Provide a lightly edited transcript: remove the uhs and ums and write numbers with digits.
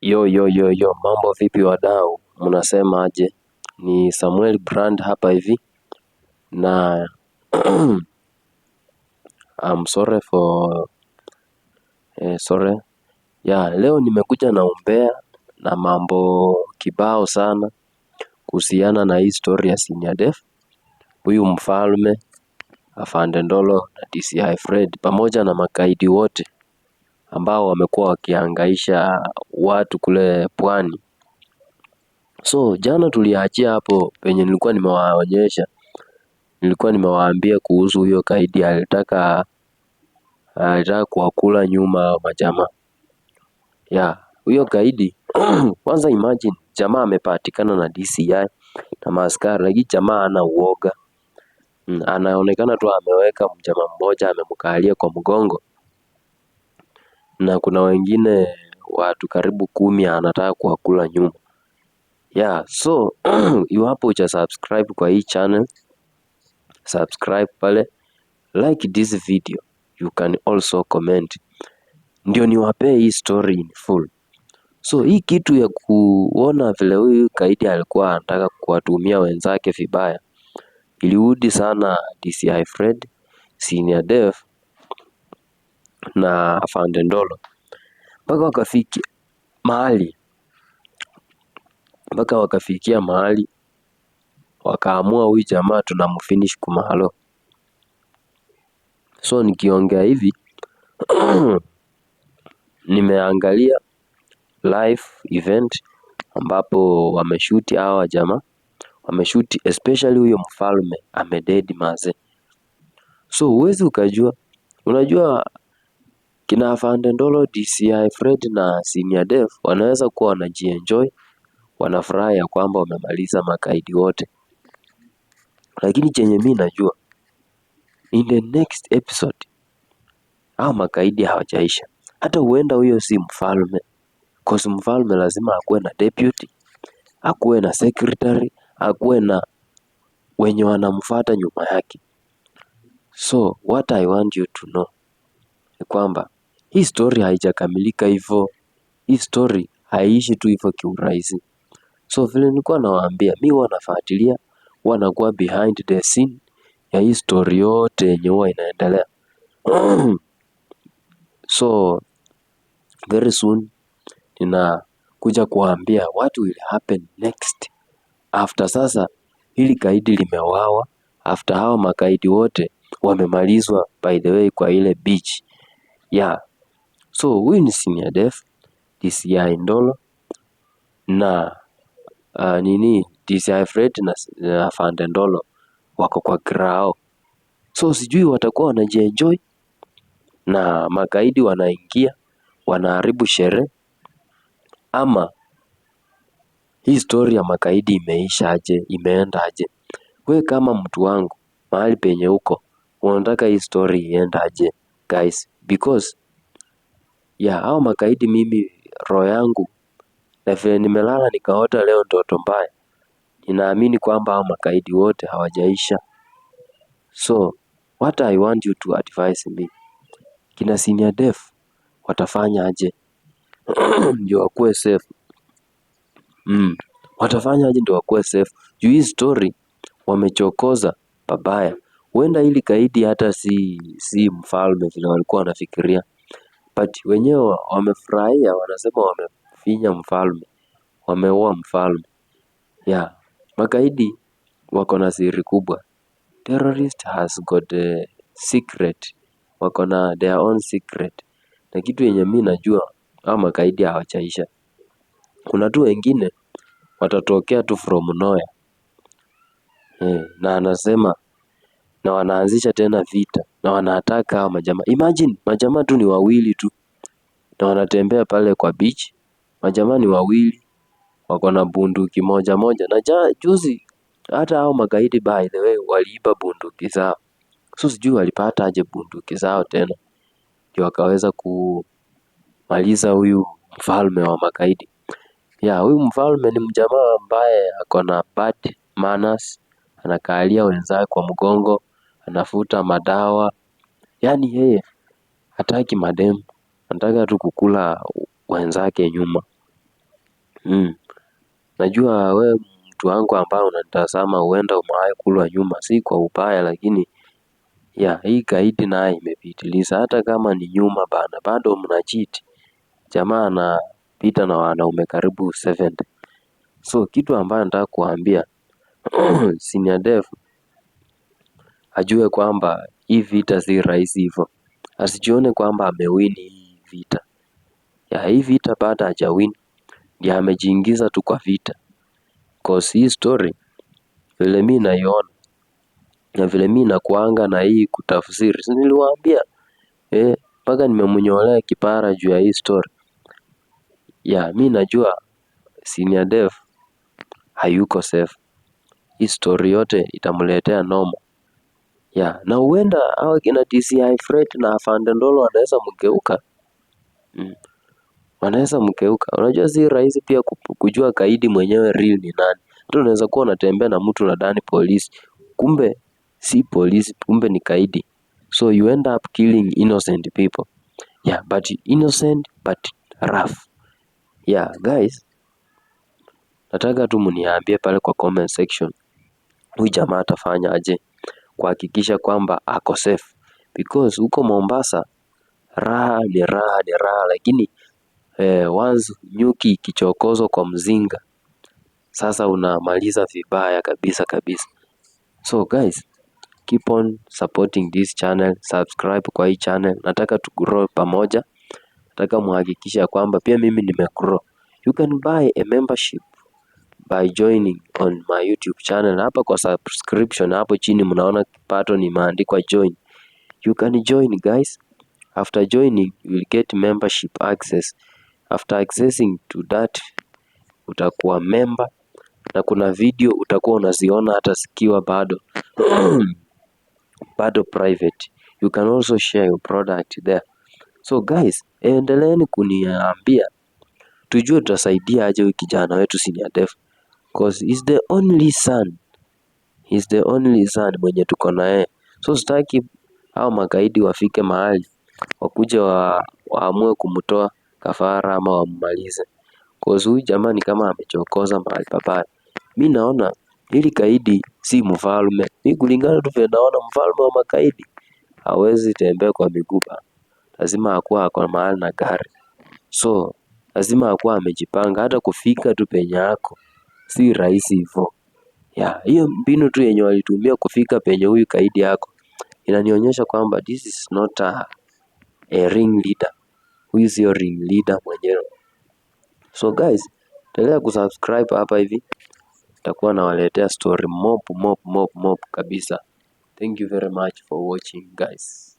Yo, mambo vipi wadau, mnasema aje? Ni Samuel Brand hapa hivi na I'm sorry for sorry. Leo nimekuja na umbea na mambo kibao sana kuhusiana na hii story ya Senior Dev, huyu mfalme Afande Ndolo na DCI Fred pamoja na makaidi wote ambao wamekuwa wakihangaisha watu kule pwani. So jana tuliachia hapo penye nilikuwa nimewaambia kuhusu huyo kaidi alitaka kuwakula nyuma majamaa. Huyo kaidi kwanza imagine jamaa amepatikana na DCI na maaskari, lakini jamaa hana uoga. Anaonekana tu ameweka mjamaa mmoja amemkalia kwa mgongo, na kuna wengine watu karibu 10 anataka kuwakula nyuma. So iwapo uja subscribe kwa hii channel, subscribe pale, like this video, you can also comment, ndio niwapee hii story in full. So hii kitu ya kuona vile huyu kaidi alikuwa anataka kuwatumia wenzake vibaya iliudi sana DCI Fred, Senior Dev na Afande Ndolo mpaka wakafikia mahali wakaamua huyu jamaa tunamfinish kumahalo. So nikiongea hivi nimeangalia live event ambapo wameshuti hawa jamaa, wameshuti especially huyo mfalme amededi maze. So huwezi ukajua, unajua kina Afande Ndolo, DCI Fred na Senior Dev wanaweza kuwa wanajienjoy, wanafurahi ya kwamba wamemaliza makaidi wote, lakini chenye mimi najua in the next episode hao makaidi hawajaisha. Hata huenda huyo si mfalme, cause mfalme lazima akuwe na deputy, akuwe na secretary, akuwe na wenye wanamfuata nyuma yake. So what I want you to know ni kwamba hii story haijakamilika hivyo. Hii story haiishi tu hivyo kiurahisi. So vile nilikuwa nawaambia, mimi huwa nafuatilia, huwa nakuwa behind the scene ya hii story yote yenye huwa inaendelea. So very soon ninakuja kuwaambia what will happen next after sasa hili kaidi limewawa, after hao makaidi wote wamemalizwa by the way kwa ile beach. So huyu ni Senior Dev, DCI Ndolo na DCI Fred na Afande Ndolo wako kwa grao. So sijui watakuwa wanajienjoy na makaidi wanaingia wanaharibu sherehe, ama hii story ya makaidi imeisha aje, imeenda aje. We kama mtu wangu mahali penye huko, unataka hii story ienda aje guys? Because hao makaidi, mimi roho yangu na vile nimelala nikaota leo ndoto mbaya, ninaamini kwamba hao makaidi wote hawajaisha. So what I want you to advise me, kina Senior Dev watafanya aje ndio wakuwe safe? Watafanya aje ndio wakuwe safe? Juu hii story wamechokoza pabaya. Huenda hili kaidi hata si mfalme vile walikuwa wanafikiria, but wenyewe wamefurahia, wanasema wamefinya mfalme, wameua mfalme. Makaidi wako na siri kubwa. Terrorist has got a secret, wako na their own secret. Na kitu yenye mimi najua, hao makaidi hawajaisha. Kuna tu wengine watatokea tu from nowhere. Na anasema na wanaanzisha tena vita na wanataka hao majamaa. Imagine majamaa tu ni wawili tu na wanatembea pale kwa beach. Majamaa ni wawili, wako na bunduki moja. Na juzi hata hao magaidi by the way waliiba bunduki zao. So sijui walipata aje bunduki zao tena ndio wakaweza kumaliza huyu mfalme wa makaidi. Huyu mfalme ni mjamaa ambaye ako na bad manners, anakalia wenzake kwa mgongo, anafuta madawa. Yeye hataki madem, anataka tu kukula wenzake nyuma. Najua we mtu wangu ambao unanitazama huenda umewahi kulwa nyuma, si kwa ubaya, lakini hii gaidi naye imepitiliza. Hata kama ni nyuma bana, bado mnacheat. Jamaa anapita na wanaume karibu 70. So kitu ambayo nataka kuambia Senior Dev ajue kwamba hii vita si rahisi hivyo. Asijione kwamba amewin hii vita. Hii vita bado hajawin, ndiye amejiingiza tu kwa vita. Cause hii story vile mimi naiona na vile mimi nakuanga na hii kutafsiri, si niliwaambia mpaka nimemnyolea kipara juu ya hii story. Mimi najua Senior Dev hayuko safe. Hii story yote itamletea noma. Na huenda hawa kina DCI Fred na Afande Ndolo wanaweza mgeuka. Wanaweza mgeuka. Unajua si rahisi pia kujua kaidi mwenyewe real ni nani. Hata unaweza kuwa unatembea na mtu unadhani polisi, kumbe si polisi, kumbe ni kaidi. So you end up killing innocent people. But innocent but rough. Guys, nataka tu mniambie pale kwa comment section, huyu jamaa atafanya aje kuhakikisha kwamba ako safe, because huko Mombasa raha ni raha, lakini once nyuki ikichokozwa kwa mzinga, sasa unamaliza vibaya kabisa. So guys, keep on supporting this channel, subscribe kwa hii channel. Nataka tu grow pamoja. Nataka muhakikisha kwamba pia mimi nimegrow. You can buy a membership by joining on my YouTube channel. Hapa kwa subscription, hapo chini mnaona button imeandikwa join. You can join guys. After joining, you will get membership access. After accessing to that, utakuwa member na kuna video utakuwa unaziona hata zikiwa bado private. You can also share your product there. So guys, endeleeni kuniambia tujue tutasaidia aje huyu kijana wetu Senior Dev, because he's the only son mwenye tuko na yeye. So sitaki hao magaidi wafike mahali wakuje waamue kumtoa kafara ama wammalize, because huyu jamaa ni kama amechokoza mahali pabaya. Mimi naona hili kaidi si mfalme. Mimi kulingana tu vile naona, mfalme wa makaidi hawezi tembea kwa miguu, lazima akuwa ako mahali na gari. So lazima akuwa amejipanga, hata kufika tu penye yako si rahisi hivyo. Hiyo mbinu tu yenye walitumia kufika penye huyu kaidi yako inanionyesha kwamba this is not a ring leader. Huyu sio ring leader mwenyewe. So guys, endelea kusubscribe hapa hivi, nitakuwa nawaletea story mob kabisa. Thank you very much for watching guys.